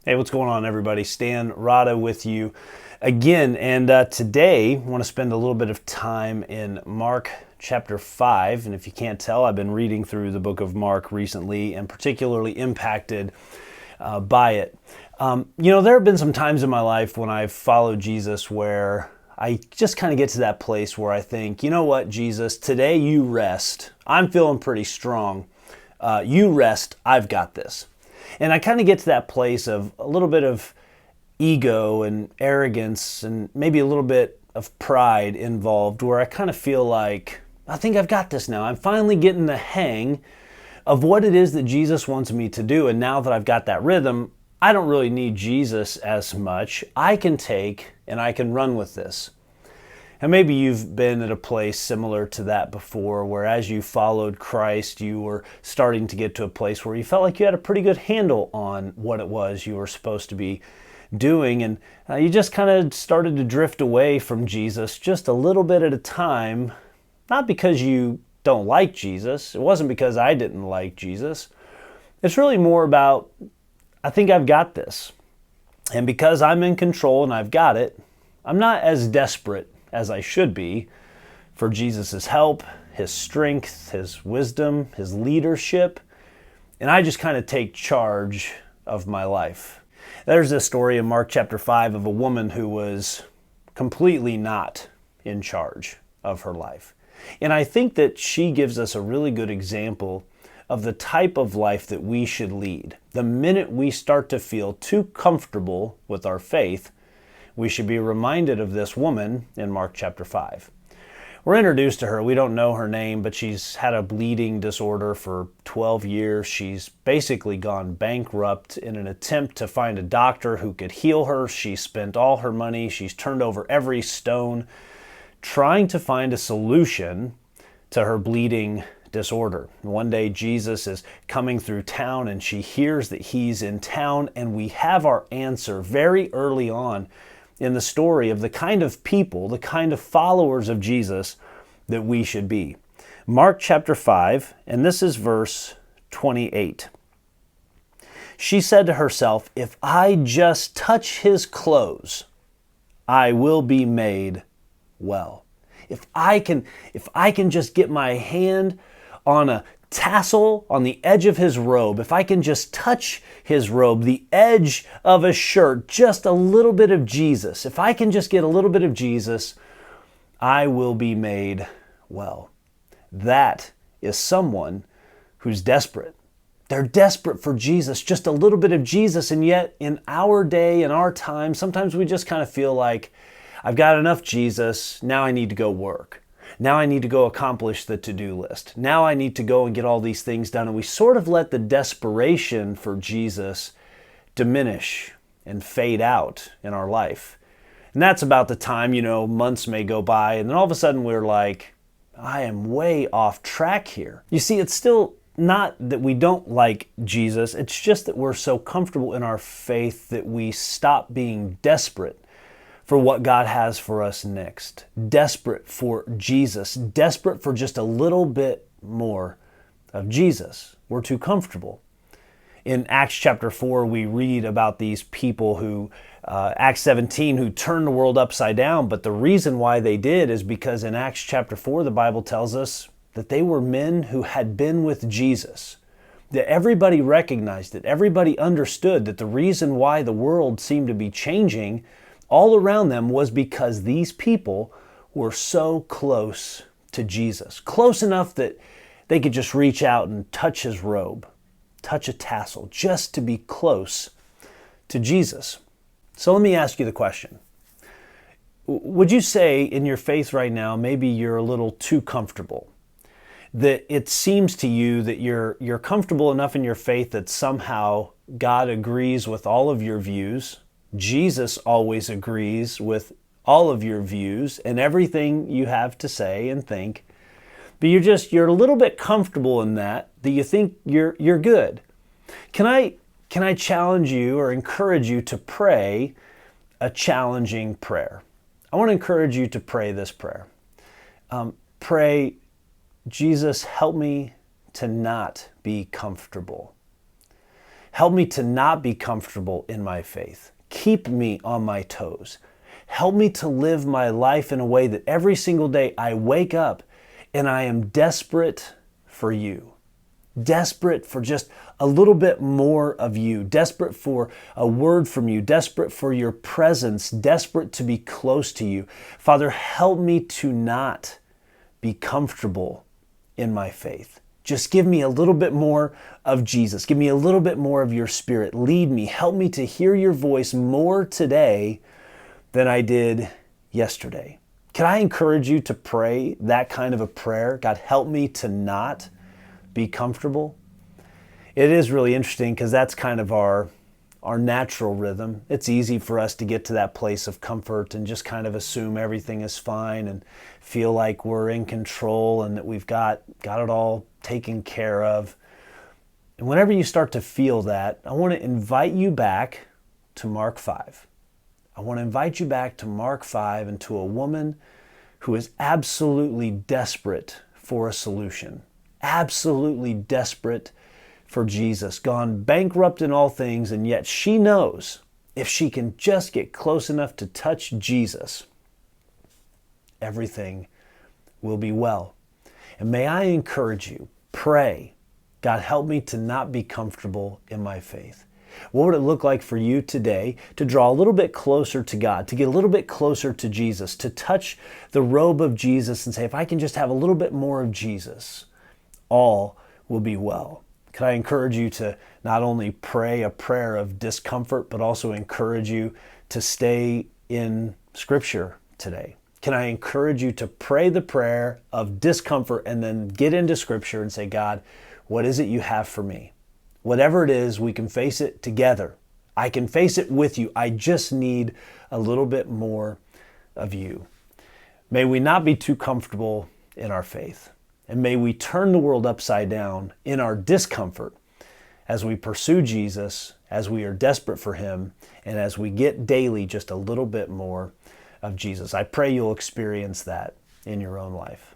Hey, what's going on, everybody? Stan Rada with you again, and today I want to spend a little bit of time in Mark chapter 5, and if you can't tell, I've been reading through the book of Mark recently and particularly impacted by it. There have been some times in my life when I've followed Jesus where I just kind of get to that place where I think, you know what, Jesus, today you rest. I'm feeling pretty strong. You rest. I've got this. And I kind of get to that place of a little bit of ego and arrogance and maybe a little bit of pride involved where I kind of feel like, I think I've got this now. I'm finally getting the hang of what it is that Jesus wants me to do. And now that I've got that rhythm, I don't really need Jesus as much. I can take and I can run with this. And maybe you've been at a place similar to that before, where as you followed Christ, you were starting to get to a place where you felt like you had a pretty good handle on what it was you were supposed to be doing. And you just kind of started to drift away from Jesus just a little bit at a time, not because you don't like Jesus. It wasn't because I didn't like Jesus. It's really more about, I think I've got this. And because I'm in control and I've got it, I'm not as desperate as I should be for Jesus' help, His strength, His wisdom, His leadership, and I just kind of take charge of my life. There's this story in Mark chapter 5 of a woman who was completely not in charge of her life. And I think that she gives us a really good example of the type of life that we should lead. The minute we start to feel too comfortable with our faith, we should be reminded of this woman in Mark chapter 5. We're introduced to her. We don't know her name, but she's had a bleeding disorder for 12 years. She's basically gone bankrupt in an attempt to find a doctor who could heal her. She spent all her money. She's turned over every stone trying to find a solution to her bleeding disorder. One day Jesus is coming through town and she hears that he's in town, and we have our answer very early on in the story of the kind of people, the kind of followers of Jesus that we should be. Mark chapter 5, and this is verse 28. She said to herself, "If I just touch his clothes, I will be made well." If I can just get my hand on a tassel on the edge of his robe, if I can just touch his robe, the edge of a shirt, just a little bit of Jesus, if I can just get a little bit of Jesus, I will be made well. That is someone who's desperate. They're desperate for Jesus, just a little bit of Jesus, and yet in our day, in our time, sometimes we just kind of feel like, I've got enough Jesus, now I need to go work. Now I need to go accomplish the to-do list. Now I need to go and get all these things done. And we sort of let the desperation for Jesus diminish and fade out in our life. And that's about the time, months may go by, and then all of a sudden we're like, I am way off track here. You see, it's still not that we don't like Jesus. It's just that we're so comfortable in our faith that we stop being desperate for what God has for us next. Desperate for Jesus. Desperate for just a little bit more of Jesus. We're too comfortable. In Acts chapter 4, we read about these people who, Acts 17, who turned the world upside down. But the reason why they did is because in Acts chapter 4, the Bible tells us that they were men who had been with Jesus. That everybody recognized it. Everybody understood that the reason why the world seemed to be changing all around them was because these people were so close to Jesus. Close enough that they could just reach out and touch his robe, touch a tassel, just to be close to Jesus. So let me ask you the question. Would you say in your faith right now, maybe you're a little too comfortable? That it seems to you that you're comfortable enough in your faith that somehow God agrees with all of your views. Jesus always agrees with all of your views and everything you have to say and think, but you're a little bit comfortable in that you think you're good. Can I challenge you or encourage you to pray a challenging prayer? I want to encourage you to pray this prayer. Pray, Jesus, help me to not be comfortable. Help me to not be comfortable in my faith. Keep me on my toes. Help me to live my life in a way that every single day I wake up and I am desperate for you. Desperate for just a little bit more of you. Desperate for a word from you. Desperate for your presence. Desperate to be close to you. Father, help me to not be comfortable in my faith. Just give me a little bit more of Jesus. Give me a little bit more of your Spirit. Lead me. Help me to hear your voice more today than I did yesterday. Can I encourage you to pray that kind of a prayer? God, help me to not be comfortable. It is really interesting because that's kind of our natural rhythm. It's easy for us to get to that place of comfort and just kind of assume everything is fine and feel like we're in control and that we've got it all taken care of. And whenever you start to feel that, I want to invite you back to Mark 5. I want to invite you back to Mark 5 and to a woman who is absolutely desperate for a solution. Absolutely desperate for Jesus, gone bankrupt in all things, and yet she knows if she can just get close enough to touch Jesus, everything will be well. And may I encourage you, pray, God, help me to not be comfortable in my faith. What would it look like for you today to draw a little bit closer to God, to get a little bit closer to Jesus, to touch the robe of Jesus and say, if I can just have a little bit more of Jesus, all will be well. Can I encourage you to not only pray a prayer of discomfort, but also encourage you to stay in Scripture today? Can I encourage you to pray the prayer of discomfort and then get into Scripture and say, God, what is it you have for me? Whatever it is, we can face it together. I can face it with you. I just need a little bit more of you. May we not be too comfortable in our faith. And may we turn the world upside down in our discomfort as we pursue Jesus, as we are desperate for Him, and as we get daily just a little bit more of Jesus. I pray you'll experience that in your own life.